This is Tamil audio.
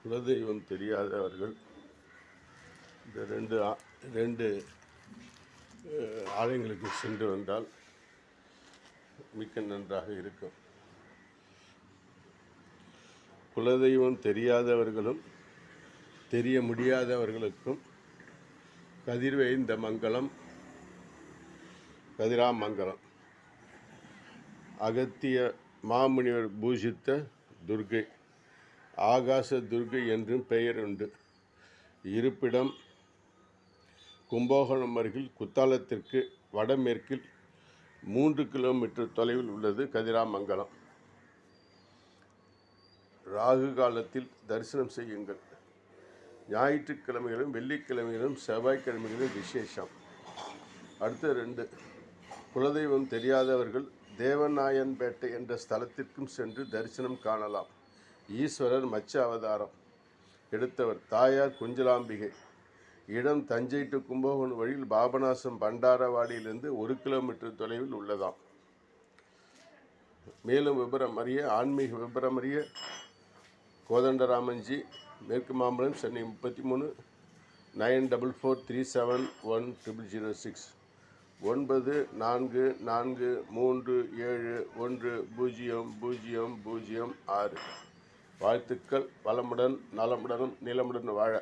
குலதெய்வம் தெரியாதவர்கள் இந்த ரெண்டு ஆலயங்களுக்கு சென்று வந்தால் மிக்க நன்றாக இருக்கும். குலதெய்வம் தெரியாதவர்களும் தெரிய முடியாதவர்களுக்கும் கதிராமங்கலம் அகத்திய மாமுனிவர் பூஜித்த துர்க்கை, ஆகாச துர்க்கை என்றும் பெயர் உண்டு. இருப்பிடம் கும்பகோணம் அருகில் குத்தாலத்திற்கு வடமேற்கில் 3 கிலோமீட்டர் தொலைவில் உள்ளது கதிராமங்கலம். ராகு காலத்தில் தரிசனம் செய்யுங்கள். ஞாயிற்றுக்கிழமைகளும் வெள்ளிக்கிழமைகளும் செவ்வாய்க்கிழமைகளும் விசேஷம். அடுத்த 2, குலதெய்வம் தெரியாதவர்கள் தேவநாயன்பேட்டை என்ற ஸ்தலத்திற்கும் சென்று தரிசனம் காணலாம். ஈஸ்வரர் மச்ச அவதாரம் எடுத்தவர் தாயார் குஞ்சலாம்பிகை. இடம் தஞ்சை டு கும்பகோணம் வழியில் பாபநாசம் பண்டாரவாடியிலிருந்து 1 கிலோமீட்டர் தொலைவில் உள்ளதாம். மேலும் விபரம் அறிய, ஆன்மீக விபரம் அறிய கோதண்டராமன்ஜி, மேற்கு மாம்பலம், சென்னை 33 9443710006 9443710006. வாழ்த்துக்கள். வளமுடன் நலமுடனும் நிலமுடன் வாழ.